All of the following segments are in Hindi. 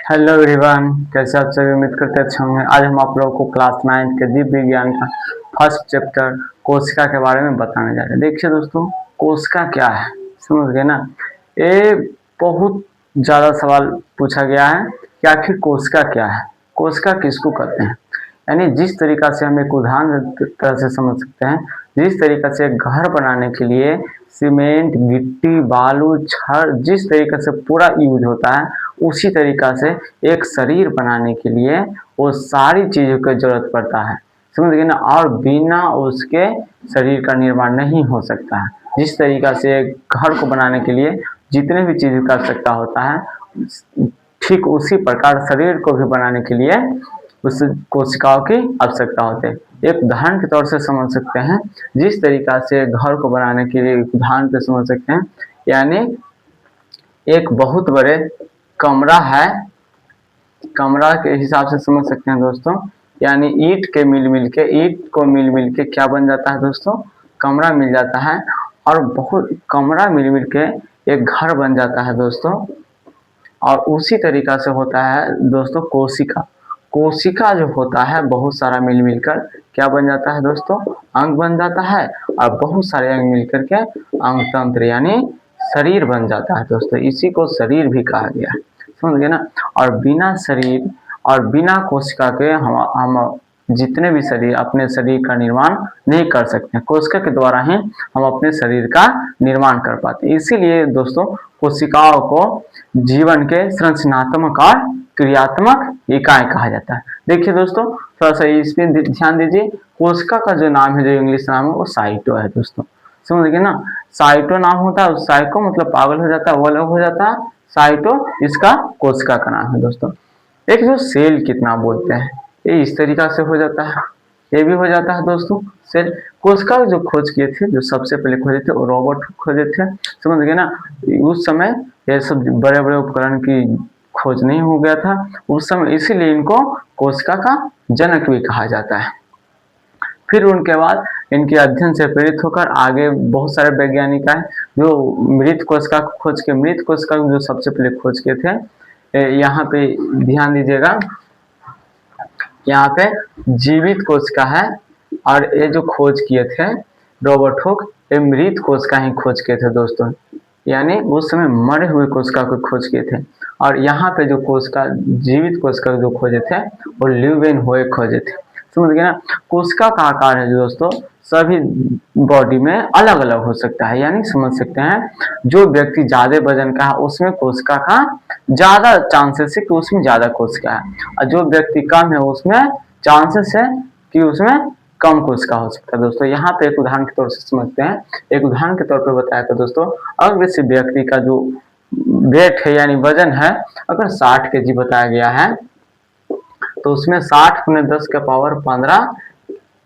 हेलो एवरीवन, कैसे आप सभी? उम्मीद करते अच्छे होंगे। आज हम आप लोगों को क्लास 9 के जीव विज्ञान का फर्स्ट चैप्टर कोशिका के बारे में बताने जा रहे हैं। देखिए दोस्तों, कोशिका क्या है, समझ गए ना? ये बहुत ज़्यादा सवाल पूछा गया है कि आखिर कोशिका क्या है, कोशिका किसको कहते हैं। यानी जिस तरीका से हम एक उदाहरण तरह से समझ सकते हैं, जिस तरीका से एक घर बनाने के लिए सीमेंट, गिट्टी, बालू, छड़ जिस तरीके से पूरा यूज होता है, उसी तरीका से एक शरीर बनाने के लिए वो सारी चीज़ों की जरूरत पड़ता है, समझ गए ना? और बिना उसके शरीर का निर्माण नहीं हो सकता है। जिस तरीका से एक घर को बनाने के लिए जितने भी चीज़ों की आवश्यकता होता है, ठीक उसी प्रकार शरीर को भी बनाने के लिए उस कोशिकाओं की आवश्यकता होती है। एक उदाहरण के तौर से समझ सकते हैं, जिस तरीका से घर को बनाने के लिए उदाहरण पे समझ सकते हैं। यानी एक बहुत बड़े कमरा है, कमरा के हिसाब से समझ सकते हैं दोस्तों। यानी ईंट को मिल के क्या बन जाता है दोस्तों? कमरा मिल जाता है। और बहुत कमरा मिल के एक घर बन जाता है दोस्तों। और उसी तरीका से होता है दोस्तों कोशिका। कोशिका जो होता है बहुत सारा मिलकर क्या बन जाता है दोस्तों? अंग बन जाता है। और बहुत सारे अंग मिलकर के अंग तंत्र यानी शरीर बन जाता है दोस्तों। इसी को शरीर भी कहा गया है, समझ गए ना? और बिना शरीर और बिना कोशिका के हम जितने भी शरीर अपने शरीर का निर्माण नहीं कर सकते। कोशिका के द्वारा ही हम अपने शरीर का निर्माण कर पाते हैं। इसीलिए दोस्तों कोशिकाओं को जीवन के संरचनात्मक और क्रियात्मक इकाई कहा जाता है। देखिए दोस्तों, थोड़ा सा इस पे ध्यान दीजिए। कोशिका का जो नाम है, जो इंग्लिश नाम है, वो साइटो है दोस्तों, समझ गए ना? साइटो नाम होता है, साइको मतलब पागल हो जाता है, वो अलग हो जाता है। साइटो इसका कोशिका का नाम है दोस्तों। एक जो सेल कितना बोलते हैं, ये इस तरीका से हो जाता है, ये भी हो जाता है दोस्तों। सेल कोशिका जो खोज किए थे, जो सबसे पहले खोजे थे, वो रॉबर्ट खोजे थे, समझ गए ना? उस समय ये सब बड़े बड़े उपकरण की खोज नहीं हो गया था उस समय, इसीलिए इनको कोशिका का जनक भी कहा जाता है। फिर उनके बाद इनके अध्ययन से प्रेरित होकर आगे बहुत सारे वैज्ञानिक आए जो मृत कोशिका को खोज के, मृत कोशिका को जो सबसे पहले खोज के थे। यहाँ पे ध्यान दीजिएगा, यहाँ पे जीवित कोशिका है। और ये जो खोज किए थे रॉबर्ट हुक, ये मृत कोशिका ही खोज किए थे दोस्तों। यानी उस समय मरे हुए कोशिका को खोज किए थे। और यहाँ पे जो कोशिका, जीवित कोशिका जो खोजे थे, वो ल्यूवेनहोए खोजे थे, समझ गए ना? कोशिका का आकार है जो दोस्तों सभी बॉडी में अलग अलग हो सकता है। यानी समझ सकते हैं, जो व्यक्ति ज्यादा वजन का है उसमें कोशिका का ज्यादा चांसेस है कि उसमें ज्यादा कोशिका है, और जो व्यक्ति कम है उसमें चांसेस है कि उसमें कम कोशिका हो सकता है दोस्तों। यहाँ पे एक उदाहरण के तौर से समझते हैं। एक उदाहरण के तौर पर बताया था दोस्तों, अगर किसी व्यक्ति का जो वेट है यानी वजन है, अगर 60 केजी बताया गया है, तो उसमें 60 × 10⁻15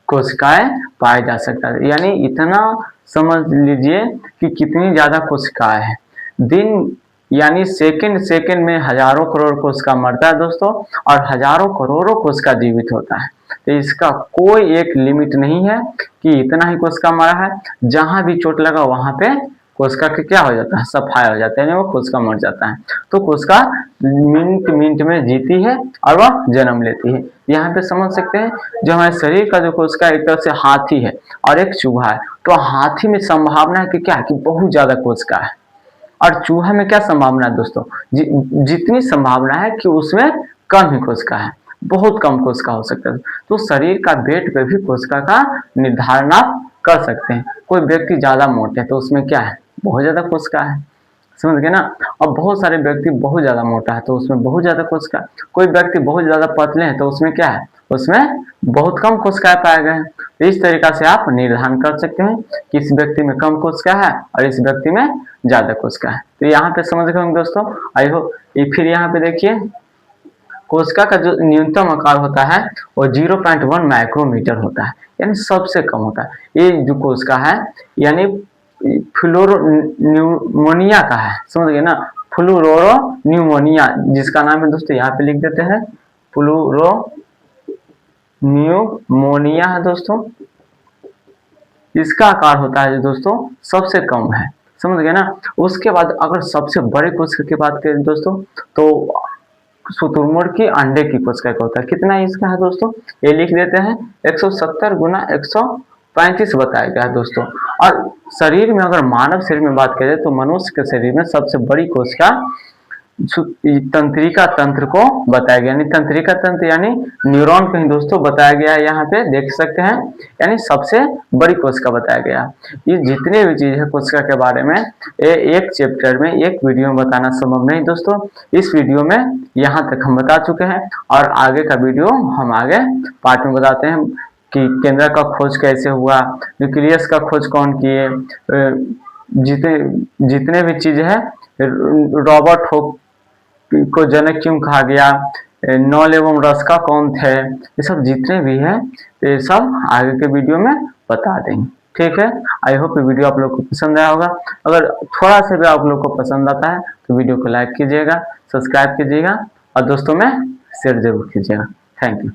कोशिकाएं पाए जा सकता है। यानी इतना समझ लीजिए कि कितनी ज्यादा कोशिकाएं हैं। दिन यानी सेकंड सेकंड में हजारों करोड़ कोशिका मरता है दोस्तों, और हजारों करोड़ों कोशिका जीवित होता है। तो इसका कोई एक लिमिट नहीं है कि इतना ही कोशिका मरा है। जहां भी चोट लगा वहां पे कोशिका के क्या हो जाता है? सफाया हो जाता है, यानी वो कोशिका मर जाता है। तो कोशिका मिनट मिनट में जीती है और वह जन्म लेती है। यहाँ पे समझ सकते हैं, जो हमारे शरीर का जो कोशिका एक तरह से हाथी है और एक चूहा है। तो हाथी में संभावना है कि क्या है कि बहुत ज्यादा कोशिका है, और चूहा में क्या संभावना है दोस्तों? जितनी संभावना है कि उसमें कम ही कोशिका है, बहुत कम कोशिका हो सकता है। तो शरीर का वेट पे भी कोशिका का निर्धारण आप कर सकते हैं। कोई व्यक्ति ज्यादा मोटे है तो उसमें क्या है? बहुत ज्यादा कोशिका है, समझ गए ना? और बहुत सारे व्यक्ति बहुत ज्यादा मोटा है तो उसमें बहुत ज्यादा कोशिका। कोई व्यक्ति बहुत ज्यादा पतले हैं तो उसमें क्या है? उसमें बहुत कम कोशिकाएं पाए गए हैं। तो इस तरीका से आप निर्धारण कर सकते हैं कि इस व्यक्ति में कम कोशिका है और इस व्यक्ति में ज्यादा कोशिका है। तो यहाँ पे समझ गए होंगे दोस्तों, आई होप। फिर यहाँ पे देखिए, कोशिका का जो न्यूनतम आकार होता है वो 0.1 माइक्रोमीटर होता है, यानी सबसे कम होता है। ये जो कोशिका है यानी फ्लोरोन्यूमोनिया का है, समझ गए ना? फ्लोरोन्यूमोनिया जिसका नाम है दोस्तों, यहाँ पे लिख देते हैं, फ्लोरोन्यूमोनिया है दोस्तों। इसका आकार होता है दोस्तों सबसे कम है, समझ गए ना? उसके बाद अगर सबसे बड़े कोशिका की बात करें दोस्तों, तो शुतुरमुर्ग की अंडे की कोशिका का होता है। कितना इसका है दोस्तों, ये लिख देते हैं 170 गुना 135 बताया गया है दोस्तों। और शरीर में अगर मानव शरीर में बात करें तो मनुष्य के शरीर में सबसे बड़ी कोशिका तंत्रिका तंत्र को बताया गया, यानी तंत्रिका तंत्र यानी न्यूरॉन को ही दोस्तों बताया गया है, यहाँ पे देख सकते हैं, यानी सबसे बड़ी कोशिका बताया गया। ये जितने भी चीज है कोशिका के बारे में एक चैप्टर में एक वीडियो में बताना संभव नहीं दोस्तों। इस वीडियो में यहाँ तक हम बता चुके हैं और आगे का वीडियो हम आगे पार्ट में बताते हैं कि केंद्र का खोज कैसे हुआ, न्यूक्लियस का खोज कौन किए, जितने जितने भी चीज है, रॉबर्ट हुक को जनक क्यों कहा गया, नॉल एवं रस्का कौन थे, ये सब जितने भी है ये सब आगे के वीडियो में बता देंगे। ठीक है, आई होप ये वीडियो आप लोग को पसंद आया होगा। अगर थोड़ा सा भी आप लोग को पसंद आता है तो वीडियो को लाइक कीजिएगा, सब्सक्राइब कीजिएगा और दोस्तों में शेयर जरूर कीजिएगा। Thank you.